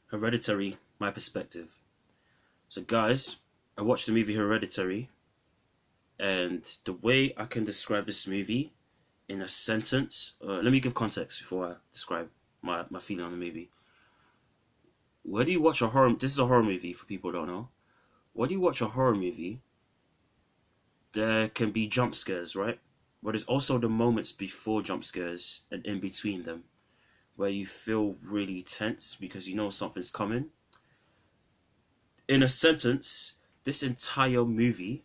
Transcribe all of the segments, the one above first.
Hereditary, my perspective. So, guys, I watched the movie Hereditary, and the way I can describe this movie in a sentence. Let me give context before I describe my feeling on the movie. Where do you watch a horror? This is a horror movie for people who don't know. Where do you watch a horror movie? There can be jump scares, right? But there's also the moments before jump scares and in between them, where you feel really tense because you know something's coming. In a sentence, this entire movie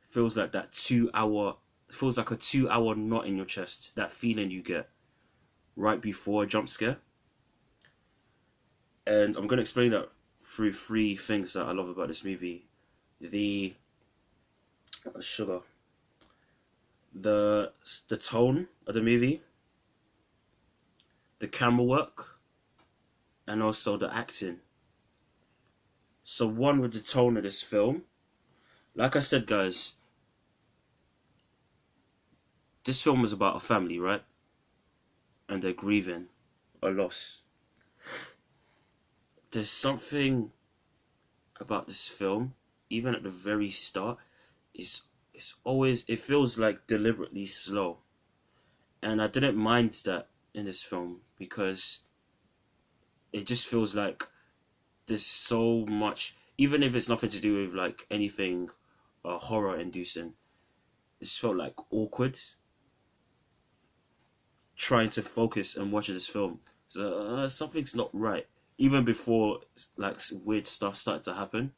feels like that 2 hour feels like a 2 hour knot in your chest. That feeling you get right before a jump scare. And I'm gonna explain that through three things that I love about this movie. The sugar. The tone of the movie, the camera work, and also the acting. So one, with the tone of this film, like I said, guys, this film is about a family, right? And they're grieving a loss. There's something about this film, even at the very start, it's always, it feels like deliberately slow. And I didn't mind that in this film because it just feels like there's so much, even if it's nothing to do with like anything horror inducing. It just felt like awkward trying to focus and watch this film. So something's not right. Even before like weird stuff started to happen.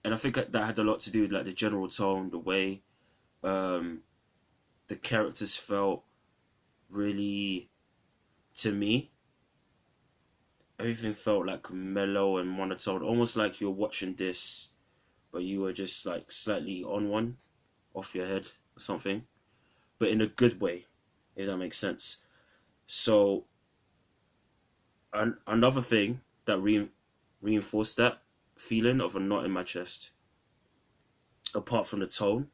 And I think that had a lot to do with like the general tone, the way the characters felt really, to me, everything felt like mellow and monotone, almost like you're watching this, but you were just like slightly on one, off your head or something, but in a good way, if that makes sense. So, another thing that reinforced that feeling of a knot in my chest, apart from the tone,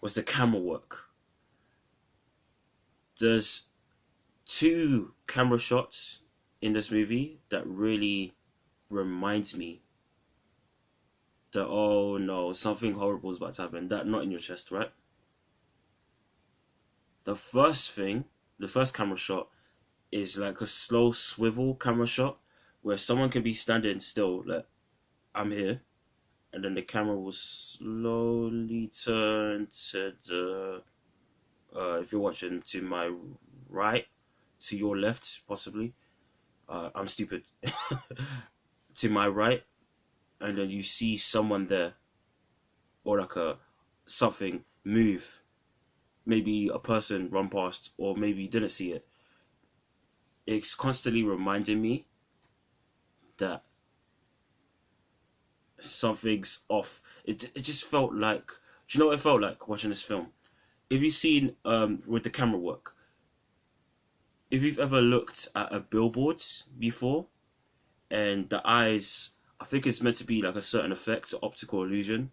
was the camera work. There's two camera shots in this movie that really reminds me that, oh no, something horrible is about to happen. That knot in your chest, right? The first camera shot is like a slow swivel camera shot where someone can be standing still, like, I'm here, and then the camera will slowly turn to the, if you're watching, to my right, to your left, possibly. I'm stupid. To my right, and then you see someone there, or like something move. Maybe a person run past, or maybe you didn't see it. It's constantly reminding me that something's off. It just felt like, do you know what it felt like watching this film? If you've seen with the camera work, if you've ever looked at a billboard before, and the eyes, I think it's meant to be like a certain effect, optical illusion,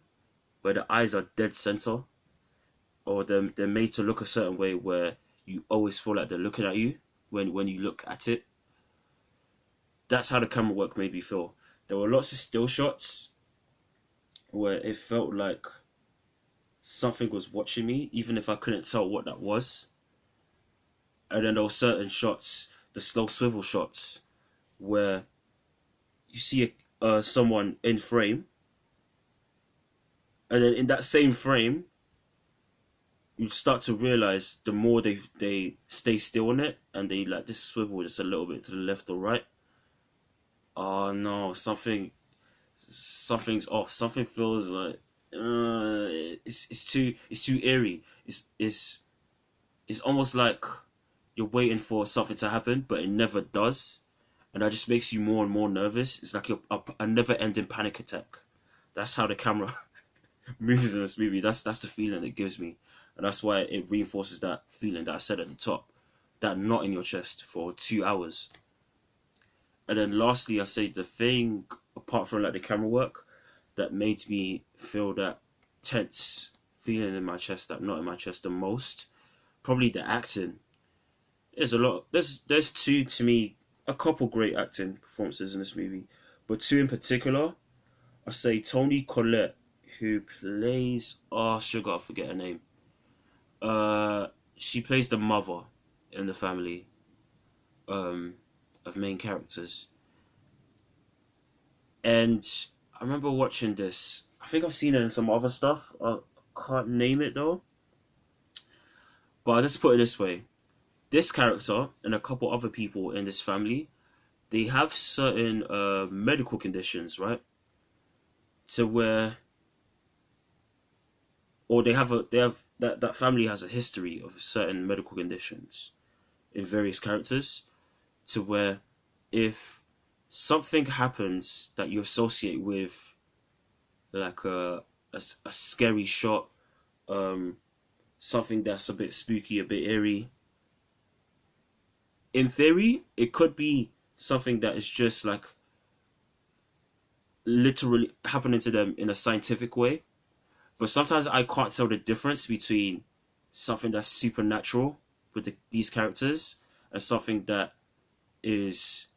where the eyes are dead center, or they're made to look a certain way where you always feel like they're looking at you when you look at it. That's how the camera work made me feel. There were lots of still shots where it felt like something was watching me, even if I couldn't tell what that was. And then there were certain shots, the slow swivel shots, where you see someone in frame, and then in that same frame, you start to realize the more they stay still on it, and they like this swivel just a little bit to the left or right. Oh no, something's off. Something feels like it's too eerie. It's almost like you're waiting for something to happen, but it never does, and that just makes you more and more nervous. It's like a never-ending panic attack. That's how the camera movies in this movie. That's the feeling it gives me, and that's why it reinforces that feeling that I said at the top, that knot in your chest for 2 hours. And then lastly, I say the thing apart from like the camera work that made me feel that tense feeling in my chest, that knot in my chest the most, probably the acting. There's a lot. There's two to me a couple great acting performances in this movie, but two in particular. I say Toni Collette, who plays sugar, I forget her name. Uh, she plays the mother in the family um of main characters, and I remember watching this. I think I've seen it in some other stuff. I can't name it though. But I'll just put it this way: this character and a couple other people in this family, they have certain medical conditions, right? To where, or they have that family has a history of certain medical conditions in various characters, to where if something happens that you associate with like a scary shot, um, something that's a bit spooky, a bit eerie. In theory, it could be something that is just like literally happening to them in a scientific way. But sometimes I can't tell the difference between something that's supernatural with these characters and something that is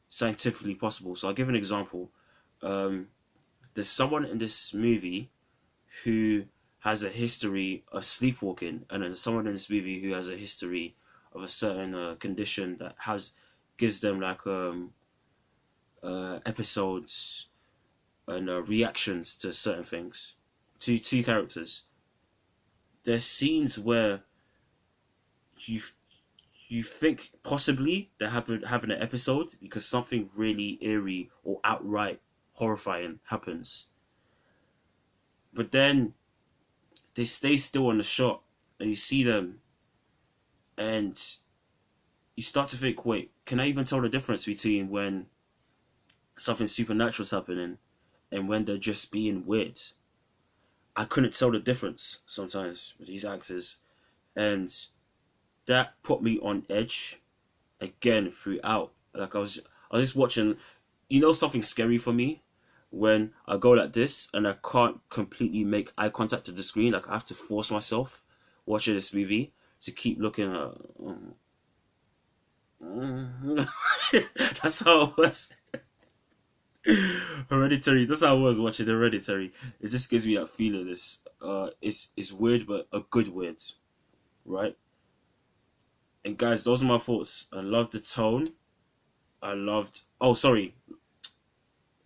scientifically possible. So I'll give an example. There's someone in this movie who has a history of sleepwalking, and then someone in this movie who has a history of a certain condition that gives them like episodes and reactions to certain things. Two characters. There's scenes where you you think possibly they're having an episode because something really eerie or outright horrifying happens, but then they stay still on the shot and you see them and you start to think, wait, can I even tell the difference between when something supernatural is happening and when they're just being weird? I couldn't tell the difference sometimes with these actors, and that put me on edge again throughout. Like I was just watching, something scary for me when I go like this and I can't completely make eye contact to the screen. Like I have to force myself watching this movie to keep looking at. That's how it was. Hereditary. That's how I was watching Hereditary. It just gives me that feeling. It's weird, but a good weird, right? And guys, those are my thoughts. I loved the tone. I loved. Oh, sorry.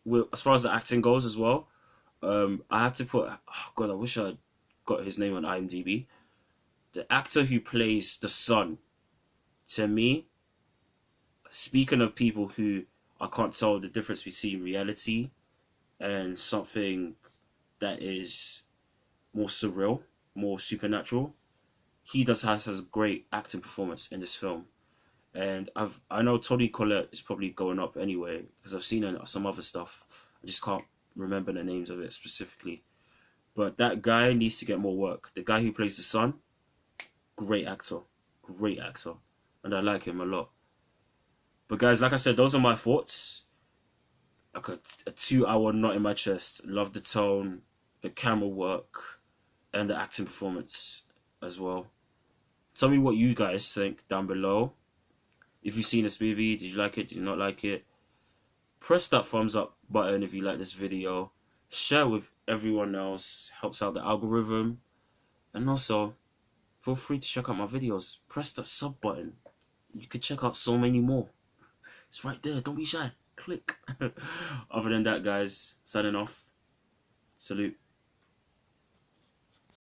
Well, as far as the acting goes as well, I have to put. Oh God, I wish I got his name on IMDb. The actor who plays the son, to me, speaking of people who I can't tell the difference between reality and something that is more surreal, more supernatural, he has a great acting performance in this film. And I know Toni Collette is probably going up anyway because I've seen her in some other stuff. I just can't remember the names of it specifically. But that guy needs to get more work. The guy who plays the son, great actor, and I like him a lot. But guys, like I said, those are my thoughts. Like a 2 hour knot in my chest. Love the tone, the camera work, and the acting performance as well. Tell me what you guys think down below. If you've seen this movie, did you like it? Did you not like it? Press that thumbs up button if you like this video. Share with everyone else. Helps out the algorithm. And also, feel free to check out my videos. Press that sub button. You can check out so many more. It's right there. Don't be shy. Click. Other than that, guys, signing off. Salute.